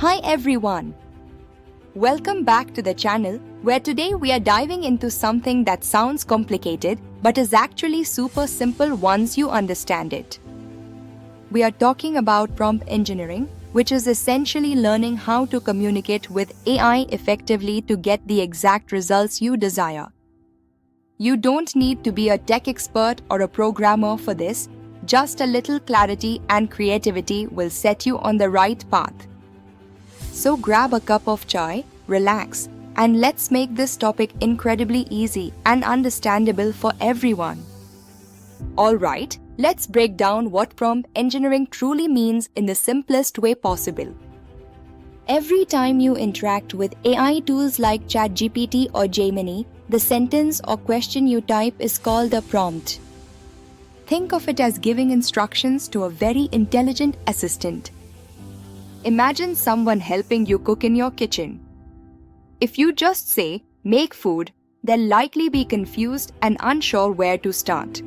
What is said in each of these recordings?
Hi everyone! Welcome back to the channel where today we are diving into something that sounds complicated but is actually super simple once you understand it. We are talking about prompt engineering, which is essentially learning how to communicate with AI effectively to get the exact results you desire. You don't need to be a tech expert or a programmer for this, just a little clarity and creativity will set you on the right path. So grab a cup of chai, relax, and let's make this topic incredibly easy and understandable for everyone. Alright, let's break down what prompt engineering truly means in the simplest way possible. Every time you interact with AI tools like ChatGPT or Gemini, the sentence or question you type is called a prompt. Think of it as giving instructions to a very intelligent assistant. Imagine someone helping you cook in your kitchen. If you just say, "Make food," they'll likely be confused and unsure where to start.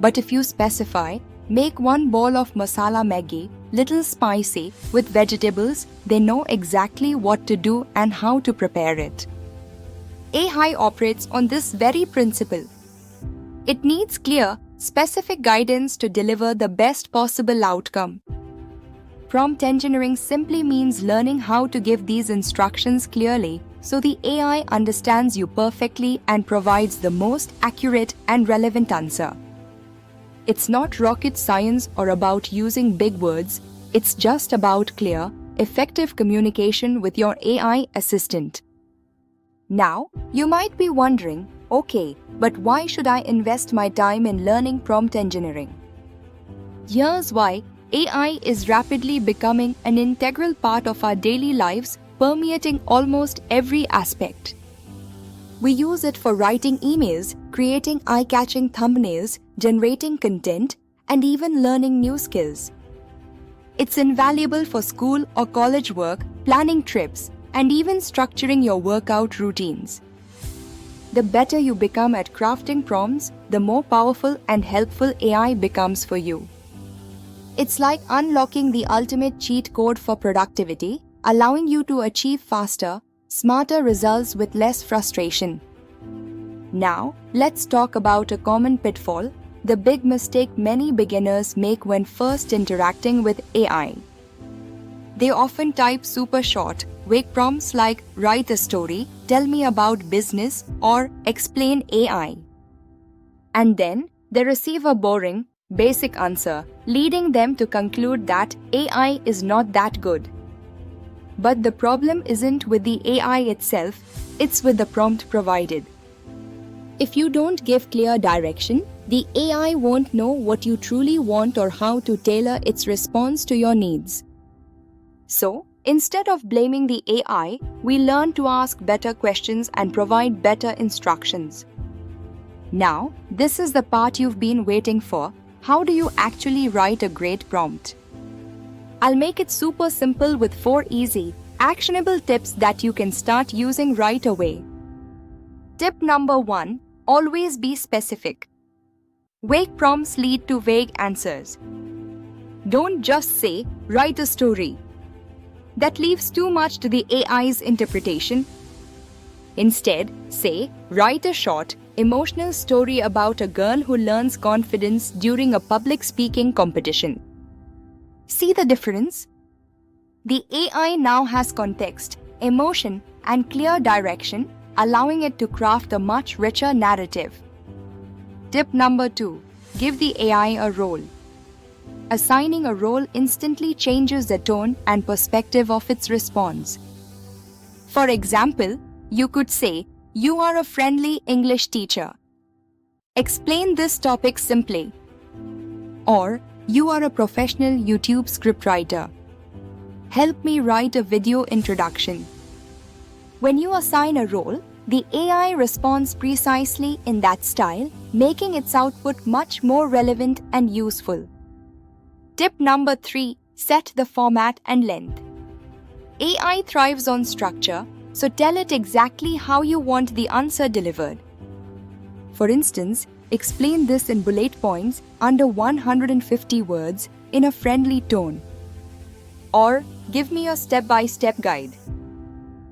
But if you specify, "Make one bowl of masala Maggi, little spicy, with vegetables," they know exactly what to do and how to prepare it. AI operates on this very principle. It needs clear, specific guidance to deliver the best possible outcome. Prompt engineering simply means learning how to give these instructions clearly so the AI understands you perfectly and provides the most accurate and relevant answer. It's not rocket science or about using big words, it's just about clear, effective communication with your AI assistant. Now, you might be wondering, okay, but why should I invest my time in learning prompt engineering? Here's why. AI is rapidly becoming an integral part of our daily lives, permeating almost every aspect. We use it for writing emails, creating eye-catching thumbnails, generating content, and even learning new skills. It's invaluable for school or college work, planning trips, and even structuring your workout routines. The better you become at crafting prompts, the more powerful and helpful AI becomes for you. It's like unlocking the ultimate cheat code for productivity, allowing you to achieve faster, smarter results with less frustration. Now, let's talk about a common pitfall, the big mistake many beginners make when first interacting with AI. They often type super short, vague prompts like "write a story," "tell me about business," or "explain AI." And then, they receive a boring, basic answer, leading them to conclude that AI is not that good. But the problem isn't with the AI itself, it's with the prompt provided. If you don't give clear direction, the AI won't know what you truly want or how to tailor its response to your needs. So, instead of blaming the AI, we learn to ask better questions and provide better instructions. Now, this is the part you've been waiting for. How do you actually write a great prompt? I'll make it super simple with 4 easy, actionable tips that you can start using right away. Tip number 1, always be specific. Vague prompts lead to vague answers. Don't just say, "write a story." That leaves too much to the AI's interpretation. Instead, say, "write a short, emotional story about a girl who learns confidence during a public speaking competition." See the difference? The AI now has context, emotion, and clear direction, allowing it to craft a much richer narrative. Tip number 2, give the AI a role. Assigning a role instantly changes the tone and perspective of its response. For example, you could say, "You are a friendly English teacher. Explain this topic simply." Or, "You are a professional YouTube scriptwriter. Help me write a video introduction." When you assign a role, the AI responds precisely in that style, making its output much more relevant and useful. Tip number 3, set the format and length. AI thrives on structure, so tell it exactly how you want the answer delivered. For instance, explain this in bullet points under 150 words in a friendly tone. Or Give me a step-by-step guide.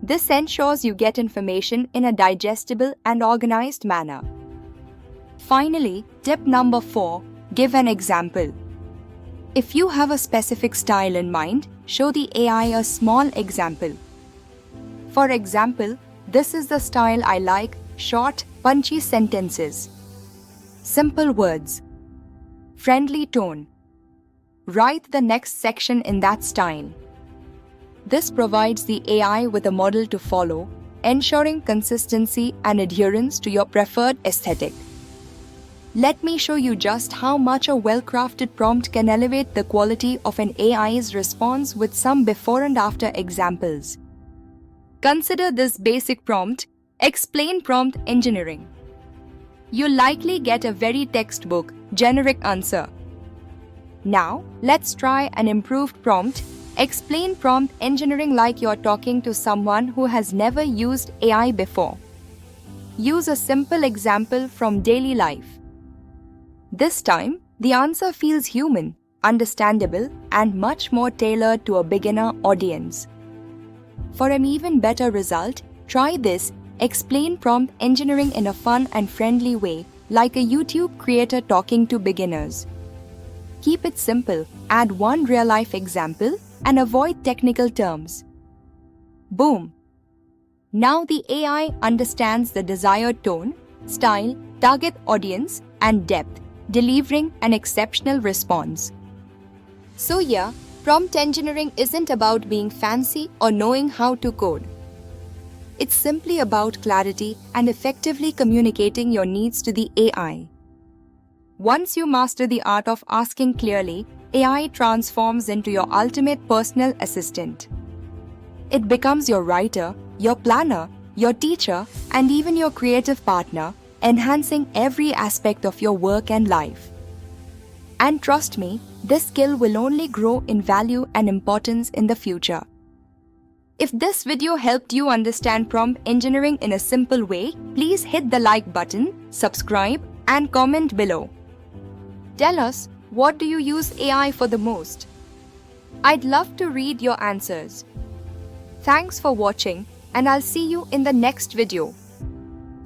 This ensures you get information in a digestible and organized manner. Finally, tip number 4, give an example. If you have a specific style in mind, show the AI a small example. For example, this is the style I like: short, punchy sentences, simple words, friendly tone. Write the next section in that style. This provides the AI with a model to follow, ensuring consistency and adherence to your preferred aesthetic. Let me show you just how much a well-crafted prompt can elevate the quality of an AI's response with some before and after examples. Consider this basic prompt: explain prompt engineering. You'll likely get a very textbook, generic answer. Now, let's try an improved prompt: explain prompt engineering like you're talking to someone who has never used AI before. Use a simple example from daily life. This time, the answer feels human, understandable, and much more tailored to a beginner audience. For an even better result, try this: explain prompt engineering in a fun and friendly way, like a YouTube creator talking to beginners. Keep it simple, add one real-life example, and avoid technical terms. Boom! Now the AI understands the desired tone, style, target audience, and depth, delivering an exceptional response. So yeah, prompt engineering isn't about being fancy or knowing how to code. It's simply about clarity and effectively communicating your needs to the AI. Once you master the art of asking clearly, AI transforms into your ultimate personal assistant. It becomes your writer, your planner, your teacher, and even your creative partner, enhancing every aspect of your work and life. And trust me, this skill will only grow in value and importance in the future. If this video helped you understand prompt engineering in a simple way, please hit the like button, subscribe, and comment below. Tell us, what do you use AI for the most? I'd love to read your answers. Thanks for watching, and I'll see you in the next video.